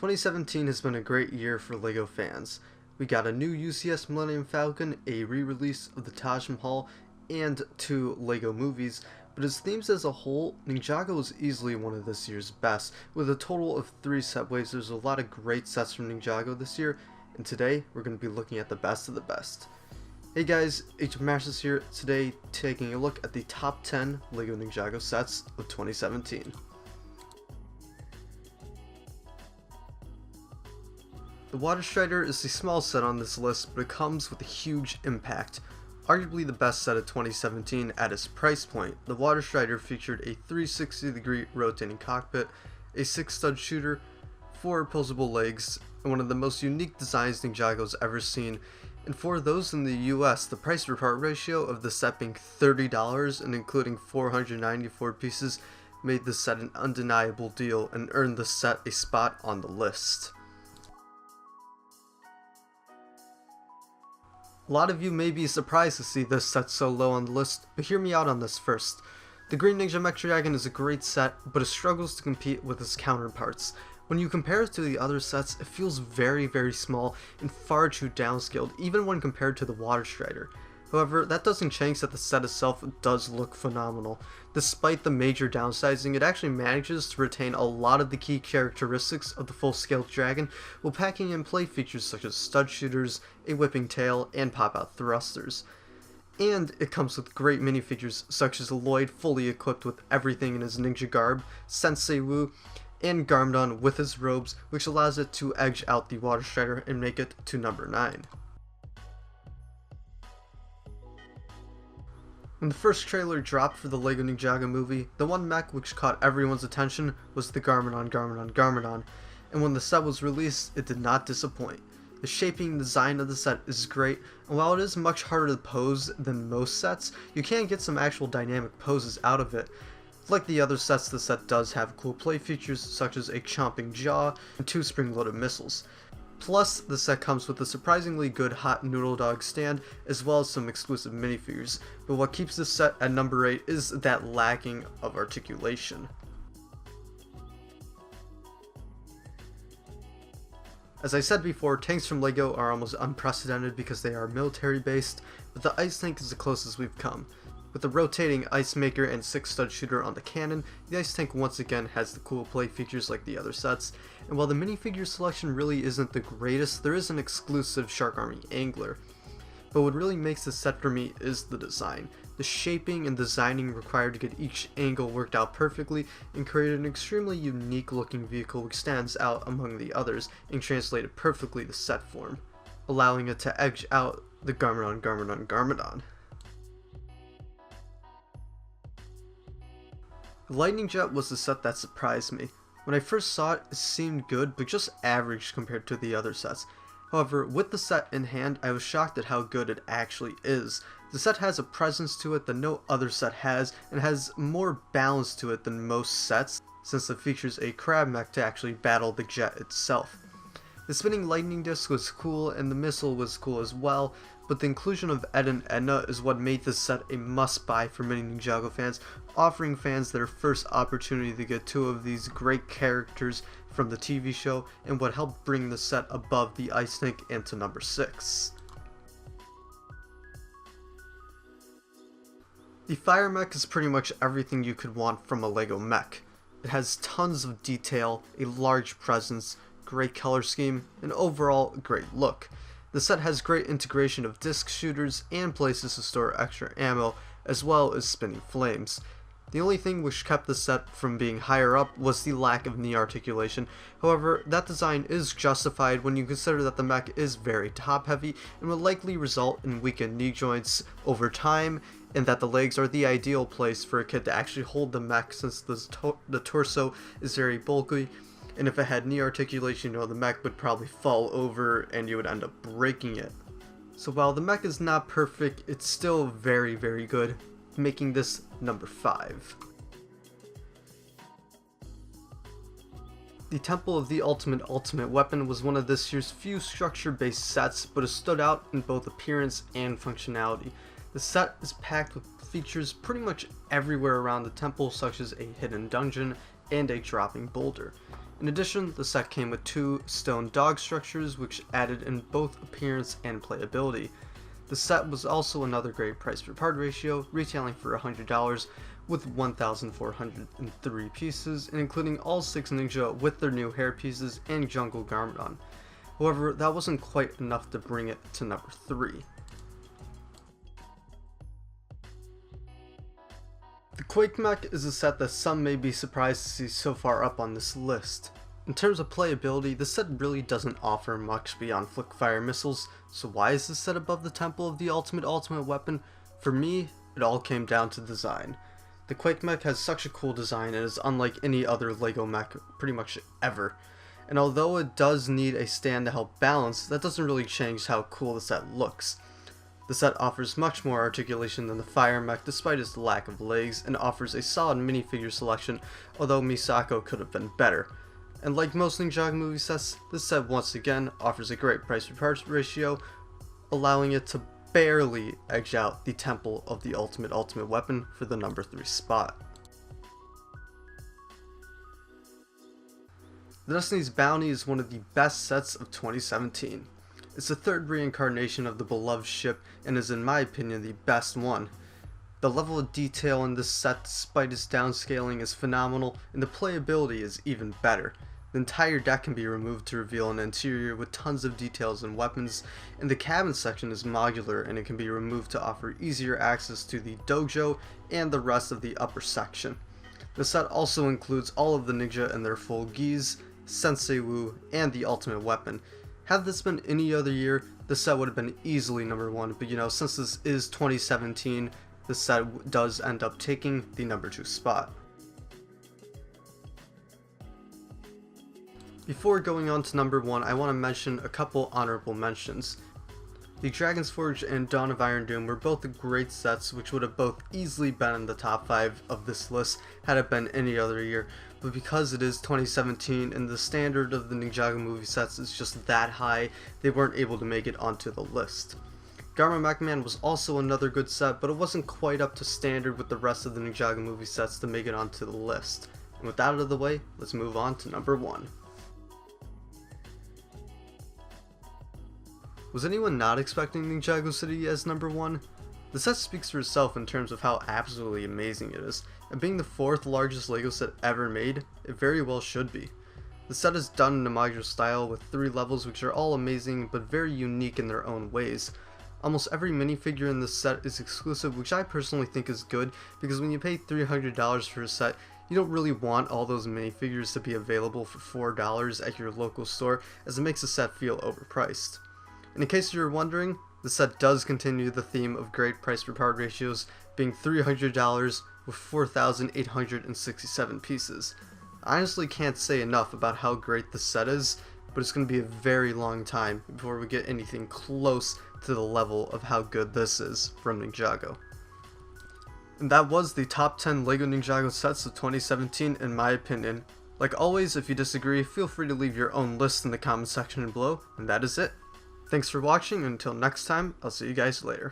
2017 has been a great year for LEGO fans. We got a new UCS Millennium Falcon, a re-release of the Taj Mahal, and 2 LEGO movies, but as themes as a whole, Ninjago is easily one of this year's best. With a total of 3 set waves, there's a lot of great sets from Ninjago this year, and today we're going to be looking at the best of the best. Hey guys, Hfmasters here, today taking a look at the top 10 LEGO Ninjago sets of 2017. The Water Strider is the small set on this list, but it comes with a huge impact. Arguably the best set of 2017 at its price point, the Water Strider featured a 360-degree rotating cockpit, a 6-stud shooter, 4 opposable legs, and one of the most unique designs Ninjago's ever seen. And for those in the US, the price per part ratio of the set being $30 and including 494 pieces made the set an undeniable deal and earned the set a spot on the list. A lot of you may be surprised to see this set so low on the list, but hear me out on this first. The Green Ninja Mech Dragon is a great set, but it struggles to compete with its counterparts. When you compare it to the other sets, it feels very small and far too downscaled, even when compared to the Water Strider. However, that doesn't change that the set itself does look phenomenal. Despite the major downsizing, it actually manages to retain a lot of the key characteristics of the full-scale dragon, while packing in play features such as stud shooters, a whipping tail, and pop-out thrusters. And it comes with great minifigures such as Lloyd fully equipped with everything in his ninja garb, Sensei Wu, and Garmenton with his robes, which allows it to edge out the Water Strider and make it to number 9. When the first trailer dropped for the Lego Ninjago movie, the one mech which caught everyone's attention was the Garmenton, and when the set was released, it did not disappoint. The shaping and design of the set is great, and while it is much harder to pose than most sets, you can get some actual dynamic poses out of it. Like the other sets, the set does have cool play features such as a chomping jaw and 2 spring-loaded missiles. Plus, the set comes with a surprisingly good hot noodle dog stand as well as some exclusive minifigures, but what keeps this set at number 8 is that lacking of articulation. As I said before, tanks from LEGO are almost unprecedented because they are military based, but the ice tank is the closest we've come. With the rotating ice maker and 6-stud shooter on the cannon, the ice tank once again has the cool play features like the other sets, and while the minifigure selection really isn't the greatest, there is an exclusive Shark Army angler. But what really makes this set for me is the design. The shaping and designing required to get each angle worked out perfectly and create an extremely unique looking vehicle which stands out among the others and translated perfectly to set form, allowing it to edge out the Garmenton. The Lightning Jet was the set that surprised me. When I first saw it, it seemed good, but just average compared to the other sets. However, with the set in hand, I was shocked at how good it actually is. The set has a presence to it that no other set has, and has more balance to it than most sets, since it features a crab mech to actually battle the jet itself. The spinning lightning disc was cool, and the missile was cool as well, but the inclusion of Ed and Edna is what made this set a must-buy for many Ninjago fans, offering fans their first opportunity to get 2 of these great characters from the TV show, and what helped bring the set above the ice tank and to number 6. The Fire Mech is pretty much everything you could want from a LEGO mech. It has tons of detail, a large presence, great color scheme, and overall great look. The set has great integration of disc shooters and places to store extra ammo, as well as spinning flames. The only thing which kept the set from being higher up was the lack of knee articulation. However, that design is justified when you consider that the mech is very top heavy and will likely result in weakened knee joints over time, and that the legs are the ideal place for a kid to actually hold the mech since the torso is very bulky, and if it had knee articulation, the mech would probably fall over and you would end up breaking it. So while the mech is not perfect, it's still very good, making this number 5. The Temple of the Ultimate Weapon was one of this year's few structure-based sets, but it stood out in both appearance and functionality. The set is packed with features pretty much everywhere around the temple, such as a hidden dungeon and a dropping boulder. In addition, the set came with 2 stone dog structures which added in both appearance and playability. The set was also another great price per part ratio, retailing for $100 with 1,403 pieces, and including all 6 ninja with their new hair pieces and jungle Garmenton. However, that wasn't quite enough to bring it to number 3. The Quake Map is a set that some may be surprised to see so far up on this list. In terms of playability, the set really doesn't offer much beyond flick fire missiles, so why is this set above the Temple of the Ultimate Weapon? For me, it all came down to design. The Quake Mech has such a cool design and is unlike any other Lego mech pretty much ever. And although it does need a stand to help balance, that doesn't really change how cool the set looks. The set offers much more articulation than the Fire Mech despite its lack of legs, and offers a solid minifigure selection, although Misako could have been better. And like most Ninjago movie sets, this set once again offers a great price per parts ratio, allowing it to barely edge out the Temple of the Ultimate Weapon for the number 3 spot. The Destiny's Bounty is one of the best sets of 2017. It's the 3rd reincarnation of the beloved ship and is in my opinion the best one. The level of detail in this set despite its downscaling is phenomenal, and the playability is even better. The entire deck can be removed to reveal an interior with tons of details and weapons, and the cabin section is modular and it can be removed to offer easier access to the dojo and the rest of the upper section. The set also includes all of the ninja and their full gis, sensei wu, and the ultimate weapon. Had this been any other year, the set would have been easily number 1, but since this is 2017, the set does end up taking the number 2 spot. Before going on to number 1, I want to mention a couple honorable mentions. The Dragon's Forge and Dawn of Iron Doom were both great sets which would have both easily been in the top 5 of this list had it been any other year, but because it is 2017 and the standard of the Ninjago movie sets is just that high, they weren't able to make it onto the list. Garmenton was also another good set, but it wasn't quite up to standard with the rest of the Ninjago movie sets to make it onto the list. And with that out of the way, let's move on to number 1. Was anyone not expecting Ninjago City as number 1? The set speaks for itself in terms of how absolutely amazing it is, and being the 4th largest Lego set ever made, it very well should be. The set is done in a modular style with 3 levels which are all amazing but very unique in their own ways. Almost every minifigure in this set is exclusive, which I personally think is good, because when you pay $300 for a set, you don't really want all those minifigures to be available for $4 at your local store, as it makes the set feel overpriced. And in case you were wondering, the set does continue the theme of great price per part ratios, being $300 with 4,867 pieces. I honestly can't say enough about how great this set is, but it's going to be a very long time before we get anything close to the level of how good this is from Ninjago. And that was the top 10 Lego Ninjago sets of 2017 in my opinion. Like always, if you disagree, feel free to leave your own list in the comment section below, and that is it. Thanks for watching, and until next time, I'll see you guys later.